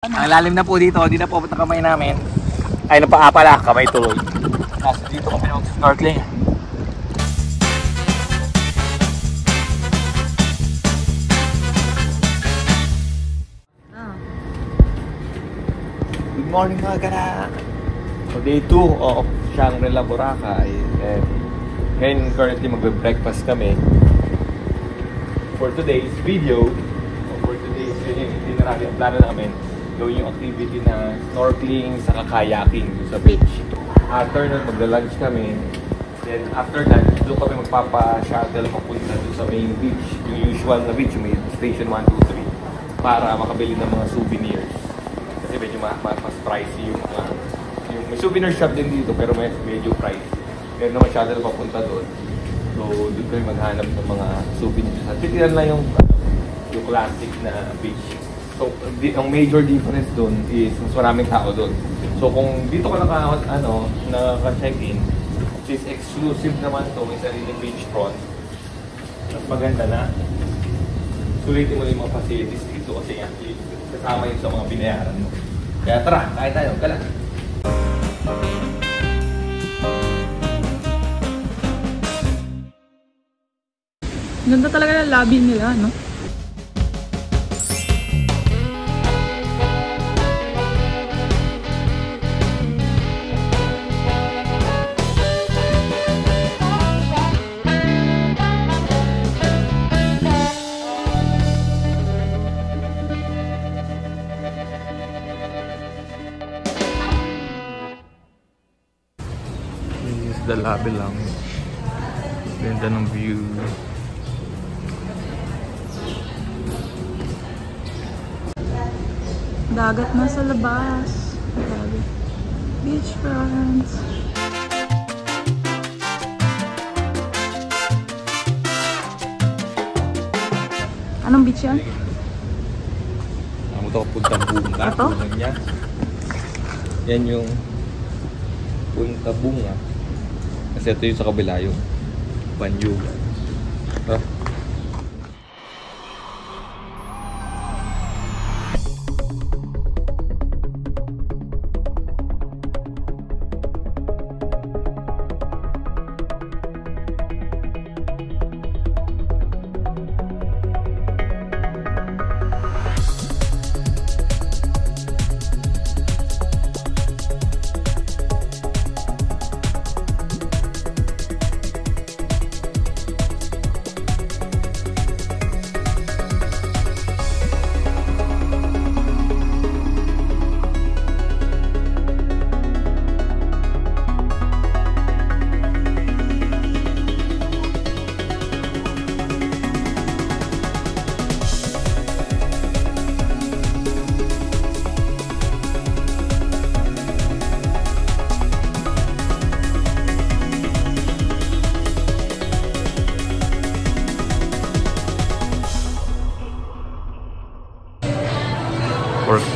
Ang lalim na po dito, hindi na po abot ang kamay namin. Ay, napaa pala, kamay tuloy. Nasa dito kami mag-snorkeling. Good morning mga kanak! So day 2 of Shangri-La Boracay. And ngayon currently magbe-breakfast kami. For today's video, for today's itinerary, ang plano namin gawin yung activity na snorkeling sa kayaking sa beach. After nun, magla-lunch kami. Then after that, doon kami magpapa-shuttle papunta doon sa main beach. Yung usual na beach, may station 1, 2, 3 para makabili ng mga souvenirs. Kasi medyo mas pricey yung may souvenir shop din dito pero medyo pricey. Meron naman shuttle papunta doon. So doon kami maghanap ng mga souvenirs. At titiran lang yung classic na beach. So, ang major difference doon is mas maraming tao doon. So, kung dito ka naka-check-in, which is exclusive naman to, may sariling beachfront, mas maganda na sulitin mo yung mga facilities dito kasi yan, kasama yun sa mga binayaran mo. Kaya tara, kain tayo, gala! Ganda talaga ng lobby nila, no? The lobby lang. Ganda ng view. Dagat na sa labas. Beach fronts. Anong beach yan? Amo to Punta Bunga. Ito? Yan yung Punta Bunga. Kasi ito yung sa kabila yung Banyo. Pork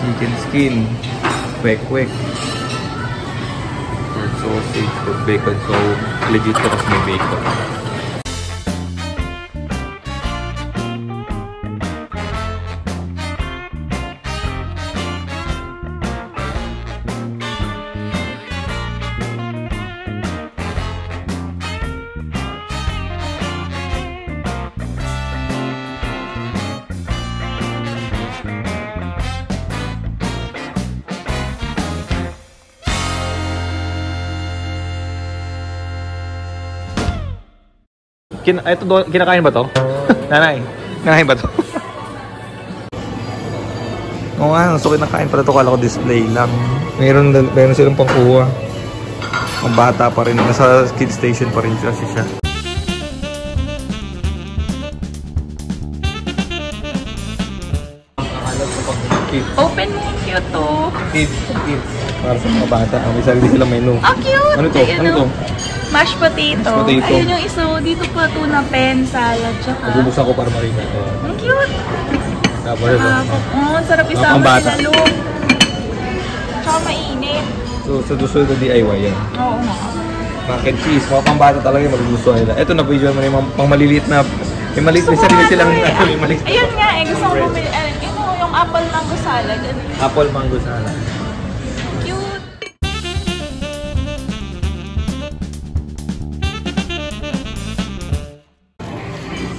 chicken skin, kwek-kwek, pork sausage, pork bacon. So legit to kasi may bacon. Kinakain ba to? Nanay, kinakain ba to? Oo nga, so kinakain pala to. Kala ko display lang. Meron silang pangkuha. Ang bata pa rin. Nasa kid station pa rin kasi siya. Open mo, cute to. Kids. Para sa mga bata. May sarili silang menu. Ah, cute! Ano to? Ano to? Mashed potato. Ayun yung isa. Dito pa tuna pen, salad, tsaka. Nagubuksan ko para marina. Ang cute! Tapos sarap isama sinalo. Tsaka mainit. So, sa susunod na DIY yan. Oo nga. Mac and cheese. Mga pambata talaga yung magugustuhan nila. Ito na video naman yung pang maliliit na May maliit na sarili silang may maliit. Ayun nga eh, gusto ko bumili. Yung apple mango salad. Apple mango salad. Cute!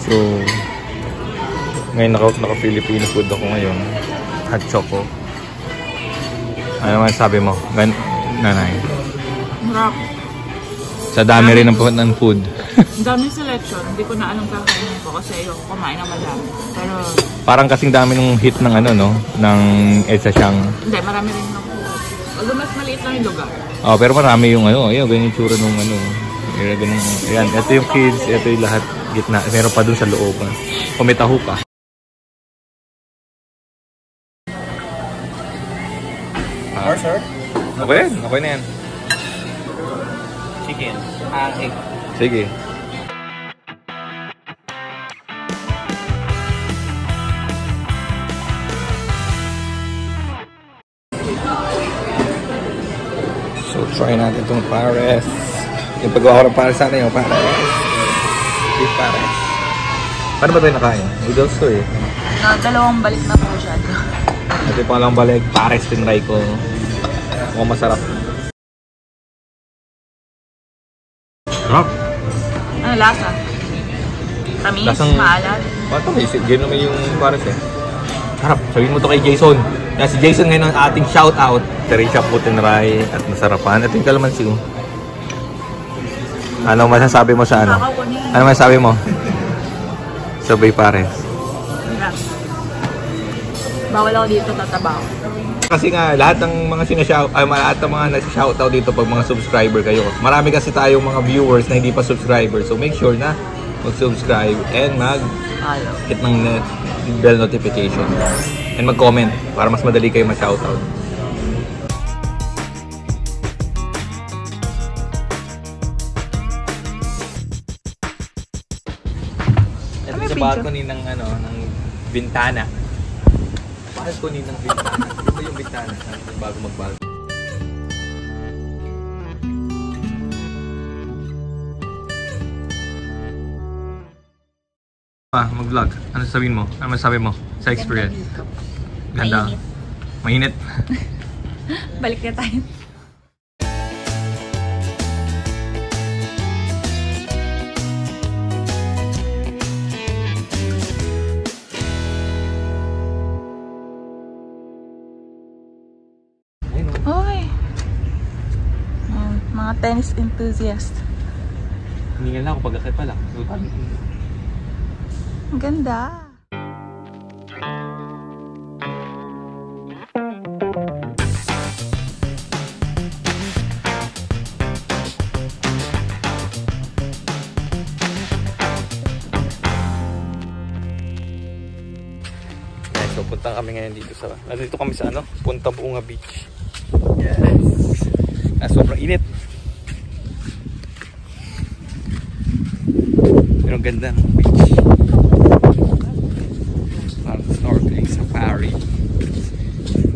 So, ngayon naka-Filipino food ako ngayon. Hot choco. Ano man sabi mo? Nanay? Marap. Sa dami rin ng food. Ang dami selection. Hindi ko na anong kakainin ko kasi ayoko kumain ng madami. Pero... Parang kasing dami ng hit ng ano, no? Ng Elsa Siang. Hindi, marami rin ng food. Although mas maliit lang yung lugar. Oh, pero marami yung ano. Ayun, ganyan yung tsura nung ano. Ayan, ito yung kids. Ito yung lahat gitna. Meron pa dun sa loob. Kung may taho pa. Sir? Okay yan. Okay na yan. Chicken. Egg. Sige. So, try natin itong pares. Yung paggawa ko ng pares natin yung pares. Beef pares. Paano ba tayo nakain? Noodles to eh. Dalawang balik na po siya. Ito yung pangalang balik. Pares tinry ko. Mukhang masarap. Sarap. Ano lasa? Tamis? Maalat? Tamis. Ganyan naman yung pares eh. Sarap. Sabihin mo to kay Jason. Yan, si Jason ngayon ang ating shoutout. Tari siya po tinry at masarapan. Ito yung kalamansi ko. Ano masasabi mo sa ano? Ano masasabi mo? Sabay pares. Bawal ako dito tatabaw. Kasi nga lahat ng mga lahat ng mga nag-shoutout dito pag mga subscriber kayo. Marami kasi tayong mga viewers na hindi pa subscriber. So make sure na mag-subscribe and hit ng bell notification. And mag-comment para mas madali kayo ma-shoutout. Ito sa balcony ng ng bintana. Balcony ng bintana. Ito yung bintana bago mag-balcony. Mag-vlog. Ano sabihin mo? Ano masabi mo sa experience? Ganda. Mainit. Balik na tayo. Hoy! Mga tennis enthusiast. Hindi nga lang ako pag-akit pa lang. Ang ganda. So punta kami ngayon dito sa nandito kami sa Punta Bunga Beach. Yes. Sobrang init. Pero ganda ng beach. Snorkeling, safari.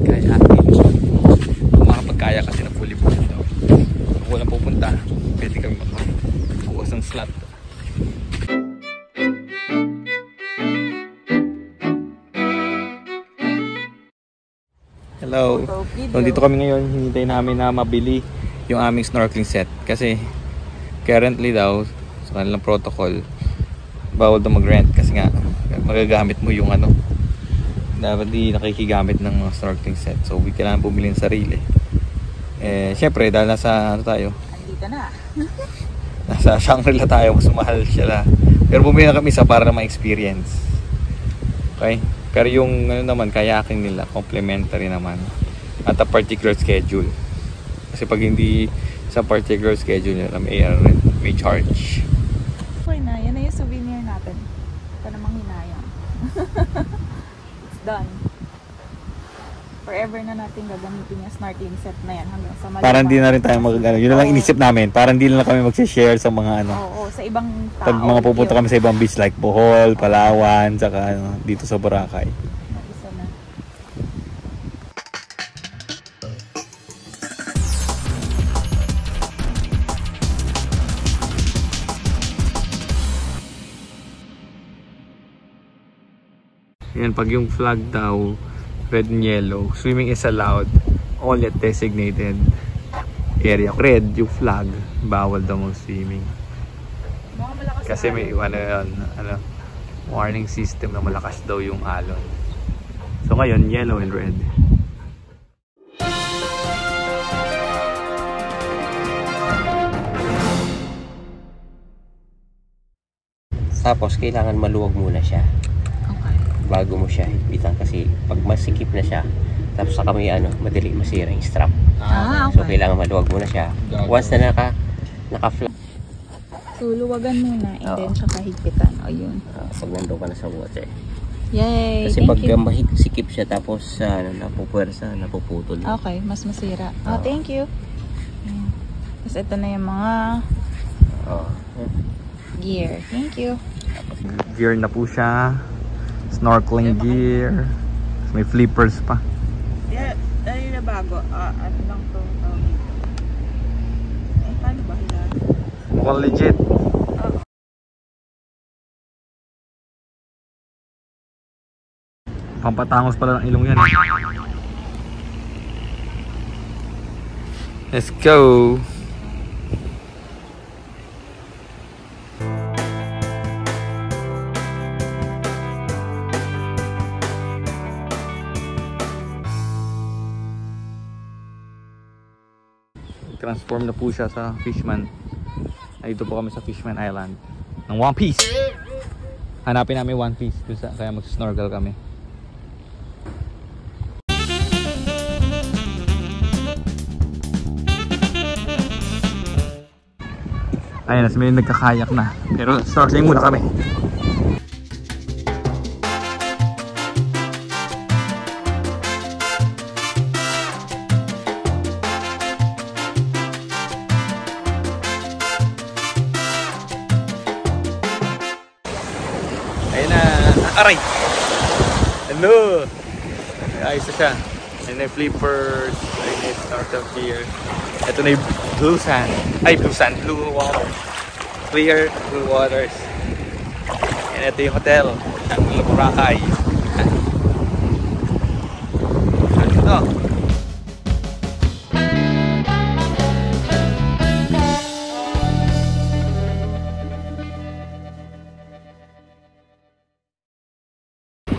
Kayaking. Kung makapagkaya kasi na fully booked daw. Kung walang pupunta, pwede kami makabukas ng slot. Hello. So, dito kami ngayon, hinintay namin na mabili yung aming snorkeling set. Kasi currently daw, sa kanilang protocol, bawal daw mag-rent kasi nga magagamit mo yung dapat di nakikigamit ng mga snorkeling set. So, kailangan bumili ng sarili. Syempre, dahil nasa tayo? Andito na. Nasa Shangri-La tayo, mas mahal siya. Pero bumili na kami para na ma-experience. Okay? Pero yung naman, kayaking nila, complimentary naman. At a particular schedule. Kasi pag hindi sa particular schedule nila, may charge. Okay na, yan na yung souvenir natin. Ito namang hinayang. It's done. Forever na natin gagamitin yung snorkeling set na yan hanggang sa Malabang. Parang hindi na rin tayo yun na lang inisip namin. Parang hindi na kami mag-share sa mga Oo, sa ibang tao. Pag mga pupunta kami sa ibang beach like Bohol, Palawan, saka dito sa Boracay. Isa na. Yan, pag yung flag daw, red and yellow, swimming is allowed only at designated area. Red yung flag, bawal daw mag-swimming. Kasi may warning system na malakas daw yung alon. So ngayon, yellow and red. Tapos kailangan maluwag muna siya. Okay. Bago mo siya higpitan kasi pag masikip na siya, tapos saka may madali masira yung strap. Okay. So kailangan maluwag muna siya. Once na naka-flat. So, luwagan muna and then saka higpitan. O, yun. Pag nandun ka na sa water. Yay! Kasi thank pag you. masikip siya tapos napupwersa, napuputol. Okay, mas masira. Oh, thank you. Ayan. Tapos ito na yung mga gear. Thank you. Gear na po siya. Snorkeling gear. May flippers pa. Yeah, ano na bago? Ano lang to? Paano ba hila? Mukhang legit. Pampatangos pala ng ilong yan. Let's go! Transform na po siya sa Fishman. Dito po kami sa Fishman Island ng One Piece. Hanapin namin One Piece kaya mag-snorkel kami. Ayun, may nagkakayak na. Pero snorkeling muna kami. Ayun na. Aray! Hello! Ayos na siya. Ayun na yung flippers. Ayun na yung snorkel gear. Ito na yung blue sand. Ay, blue sand. Blue water. Clear blue waters. And ito yung hotel. Ang Boracay. Ito.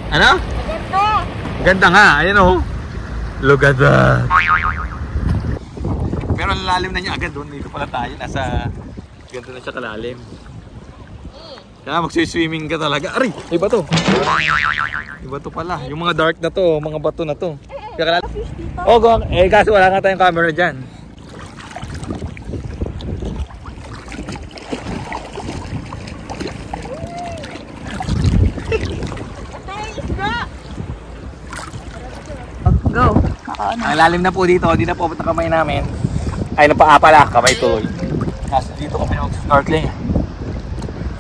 Ano? Ganda! Ganda nga. Ayan o. Look at that. Pero lalim na niya agad doon. Dito pala tayo. Nasa ganito na siya kalalim. Kaya magsiswimming ka talaga. Aray! Iba to. Iba to pala. Yung mga dark na to. Mga bato na to. Kaya kalalim. Oh, kaso wala nga tayong camera dyan. Go. Ang lalim na po dito. Hindi na po abot na kamay namin. Ay, napaa pala. Kamay tuloy. Nasa dito kami mag-snorkeling.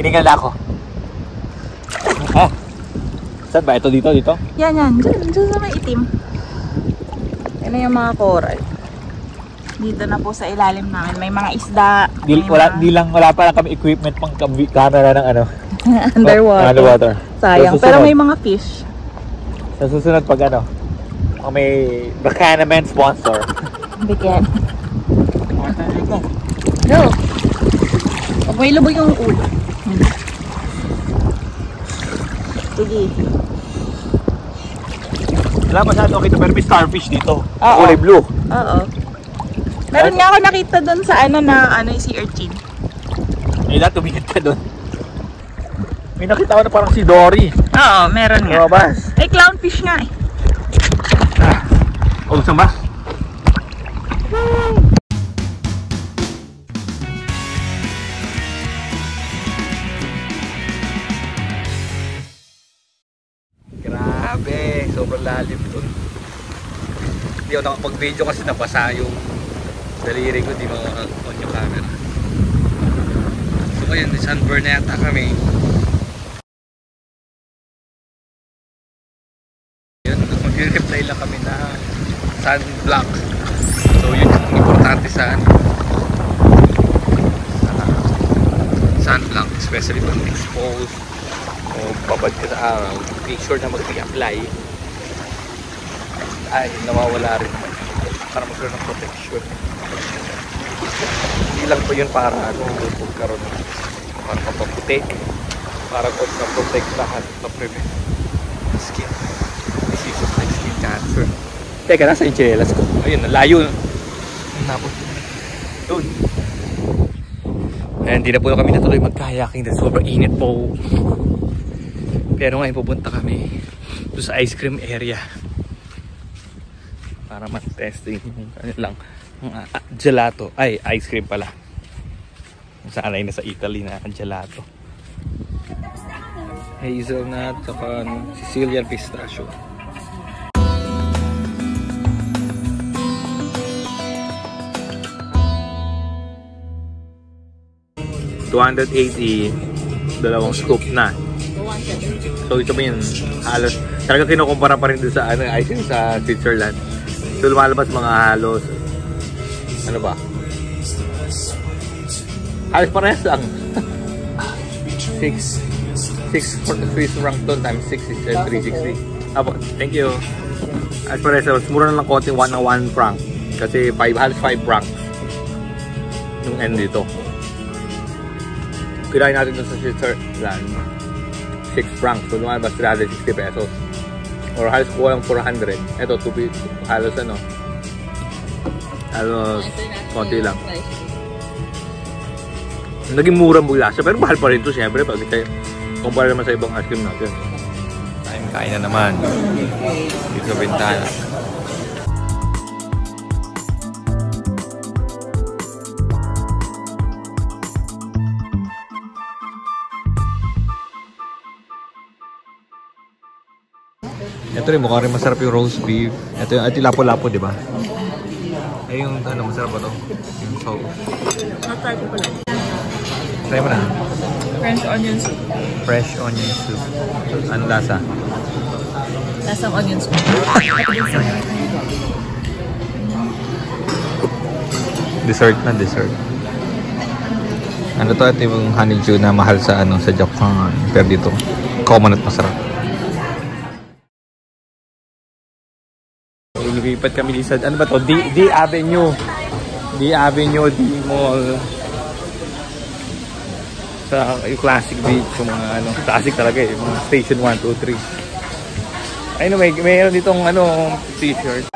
Hinigal na ako. Ha? Saan ba? Ito dito? Dito? Yan. Diyan sa may itim. Yan na yung mga coral. Dito na po sa ilalim namin. May mga isda. Wala pa lang kami equipment pang camera ng ano. Underwater. Sayang. So, pero may mga fish. Sa susunod pag ano, may Bacanaman sponsor. Bigyan. Go! Pag may lubog yung ulo. Sige. Wala masyado kita pero may starfish dito. Oo. Kulay blue. Oo. Meron nga ako nakita doon sa ano yung sea urchin. May lahat tumingin ka doon. May nakita ko na parang si Dory. Oo, meron nga. Lumabas. Ay, clownfish nga eh. Oh, saan ba? Grabe, sobrang lalim ito. Hindi ako nakapag-video kasi nabasa yung daliri ko, di maka-on yung camera. So ngayon, San Bernata kami. Yun, mag-reply lang kami na sunblock. So yun yung importante sa sunblock, especially pag exposed o babad ka sa araw, make sure na mag-apply ay nawawala rin para magkaroon ng protection. Hindi lang po yun para magkaroon para mapaputi, para ma-protect lahat, ma-prevent skin diseases like skin cancer. Teka, nasa yung chinelas ko. Ayun, nalayo. Napos. Doon. Ayan, hindi na po kami natuloy mag-kayaking dahil sobrang init po. Pero ngayon pupunta kami doon sa ice cream area para mag-testing yung kanilang gelato. Ay, ice cream pala. Sanay na sa Italy na gelato. Hazelnut, saka Sicilian pistachio. 280, dalawang scoop na. So ito ba yun, halos talaga kinukumpara pa rin doon sa ice cream sa Switzerland. So lumalabas mga halos ano ba, halos parehas lang. 6 Swiss franc doon times 6 is 360. Apo, thank you. Halos parehas lang, mura na lang konti, 1 na 1 franc kasi halos 5 franc yung end dito. Kirain natin doon sa Switzerland 6 francs, so lumalabas 360 pesos or halos kuha lang 400. Ito halos halos konti lang. Naging mura mula siya, pero mahal pa rin ito siyempre pag kumpara naman sa ibang ice cream natin. Kain na naman dito sa bintana. Ito rin, mukha rin masarap yung roast beef. Ito yung lapo-lapo, di ba? Ay, yung masarap ba ito? Yung sauce. Try ko pala. Try mo na. French onion soup. Fresh onion soup. Ano lasa? Lasang onion soup. Dessert na, dessert. Ano to? Ito yung honeydew na mahal sa sa Japan. Pero dito, common at masarap. Lumipat kami sa, ano ba to? D Avenue. D Avenue, D Mall. Sa yung classic beach, yung mga classic talaga eh. Mga station 1, 2, 3. Anyway, mayroon ditong t-shirt.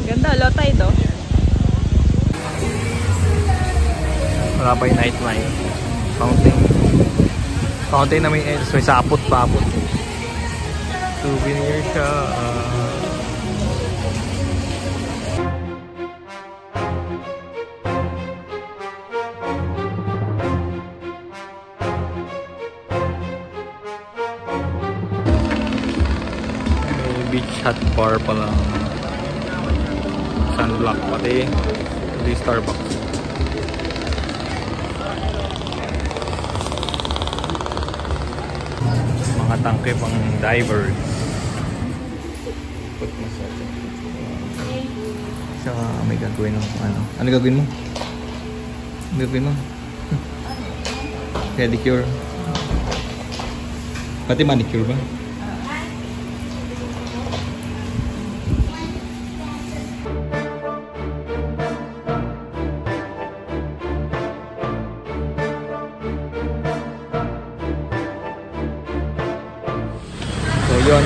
Ganda, low tide oh. Wala pa yung nightlife. Fountain na may sapot-papot. Souvenir siya. Beach hut bar pa lang. Sunblock pati. Di Starbucks. Mga tangke pang divers. Foot massage. Saka may gagawin mo ano gagawin mo? Ano gagawin mo? Pedicure. Pati manicure ba? Yun,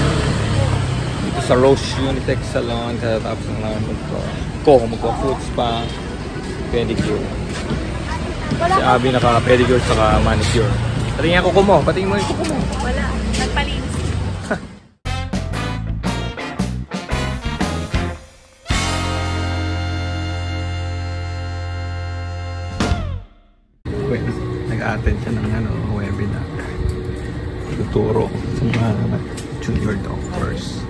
dito sa Rose Unisex Salon, tapos na magpa-foot spa, pedicure. Si Abby naka-pedicure saka manicure. Patingin ang kuko mo, patingin mo yung kuko mo. Wala, nagpalinis. Nag-a-attend siya ng webinar. Tuturo sa mga junior doctors.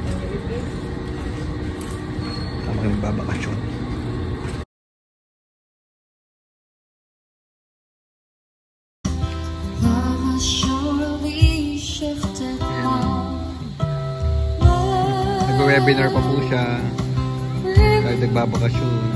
Tama yung babakasyon. nagwe-webinar pa po siya. Kahit nagbabakasyon.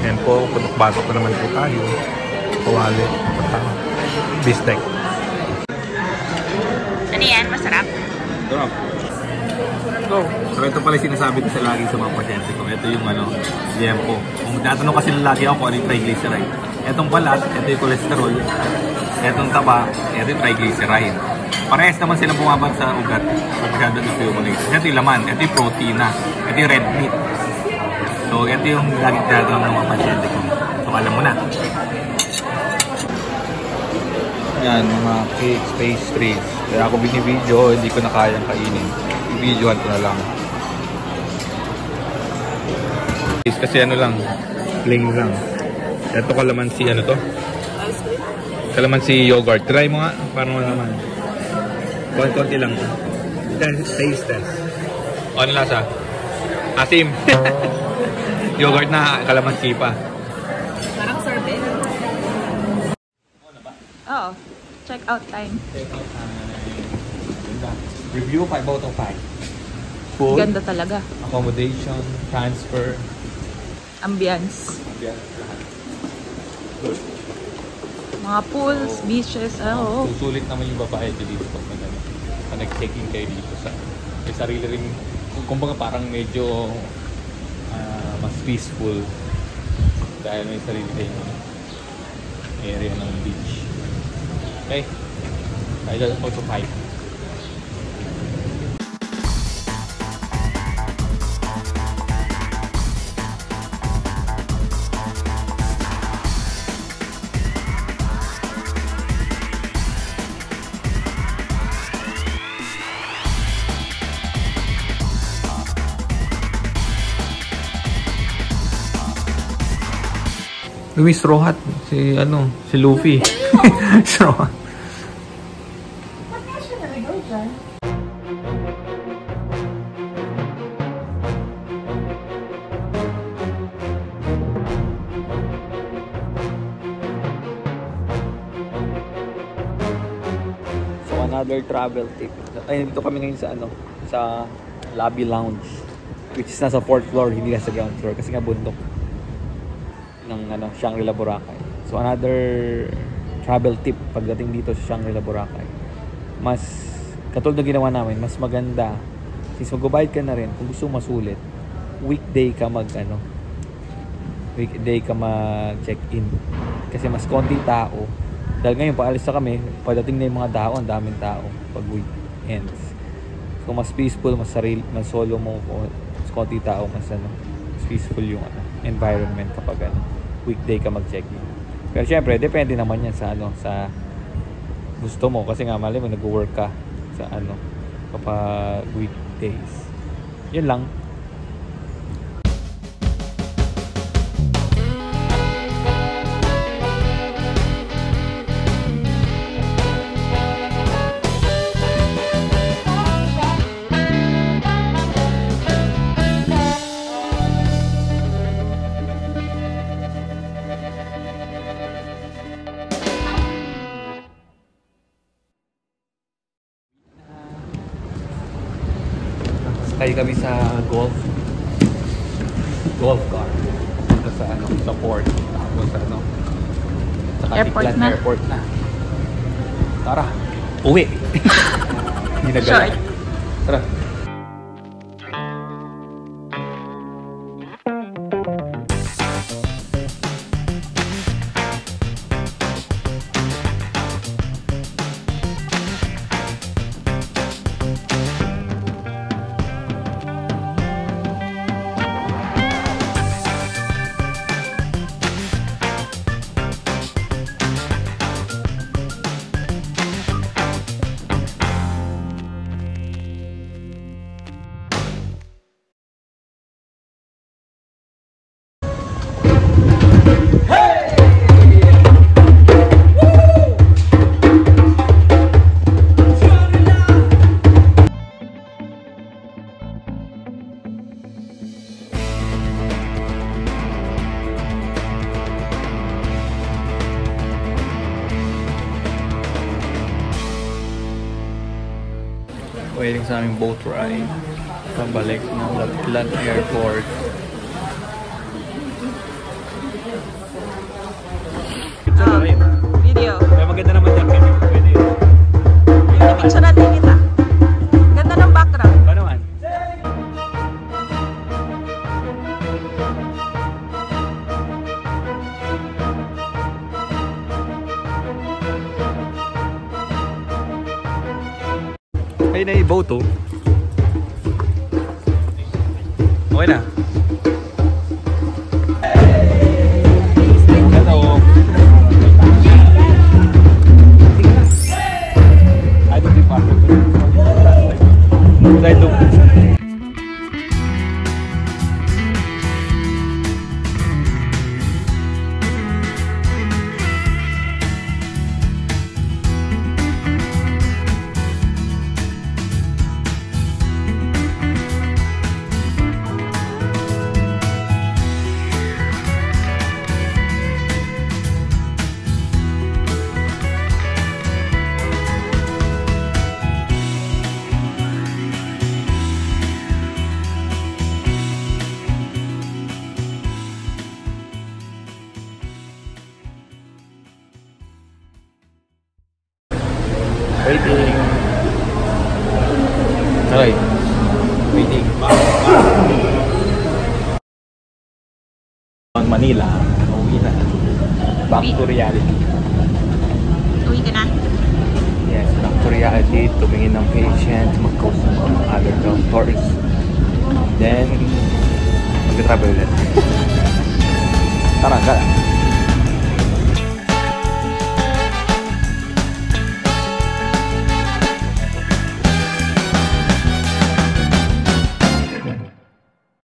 Yan po, batok na naman po tayo. Kawali, patang, bistek. Ano yan? Masarap? Sarap. So ito pala yung sinasabi ko sa lagi sa mga pasyente ko. Ito yung liempo. Kung tatanong kasi lagi ako kung ano yung triglyceride. Itong balat, ito yung cholesterol. Itong taba, ito yung triglyceride. Parehas naman sila bumabag sa ugat. Pag masyado na accumulate. Ito yung laman, ito yung protein na. Ito yung red meat. So, ito yung laging tinatanong ng mga pasyente ko. So, alam mo na. Yan, mga cakes, pastries. Kaya ako binibideo, hindi ko na kayang kainin. I-videohan ko na lang. Kasi ano lang, plain lang. Ito kalamansi, ano to? Kalamansi yogurt. Try mo nga, parang naman. Konti lang. Taste test. O, ano lasa? Asim. Yogurt na kalamansi pa. Parang sorbet. Oo. Check out time. Review 5 out of 5. Food, Ganda talaga. accommodation, transfer, Ambience. lahat. Mga pools, beaches. Oo. Susulit naman yung babae dito pag nag-checking kayo dito sa may sarili rin, kumbaga parang medyo mas peaceful dahil may sarili kayong area ng beach. Okay? I just also 5. Luis Straw Hat. Si Luffy. Straw Hat. So another travel tip. Ay, dito kami ngayon sa lobby lounge, which is nasa 4th floor, hindi nasa ground floor kasi nga bundok ng Shangri-La Boracay. So another travel tip pagdating dito sa Shangri-La Boracay. Mas katulad ng ginawa namin, mas maganda since mag-bayad ka na rin, kung gusto masulit, weekday ka mag-check-in. Kasi mas konti tao. Dahil ngayon paalis na kami, pagdating na yung mga tao, ang daming tao pag weekends. So mas peaceful, mas solo mo, mas konti tao, mas peaceful yung environment kapag weekday ka mag-check-in. Pero syempre, depende naman yan sa sa gusto mo, kasi nga mali mo nag-work ka sa kapag weekdays. Yun lang. Kaya kami sa golf car. papunta sa ano, sa port. Tapos ano, sa Airport Katiklan na. Airport na. Tara, uwi. Hindi na gala. Short. Tara. Waiting sa aming boat ride pabalik ng Katiklan Airport. Oh, video. Kaya maganda naman dyan kami. Pwede yun. Picture natin kita. Ganda ng background. Ba naman? Ay, na-boat oh. Okay na. Hello. I don't think possible. Side look. Waiting. Okay. Waiting. On Manila. Uwi na. Back to reality. Uwi ka na. Yes, back to reality. Tumingin ng patient. Mag-coach ng mga other doctors. Then, mag-travel ulit. Tara, tara.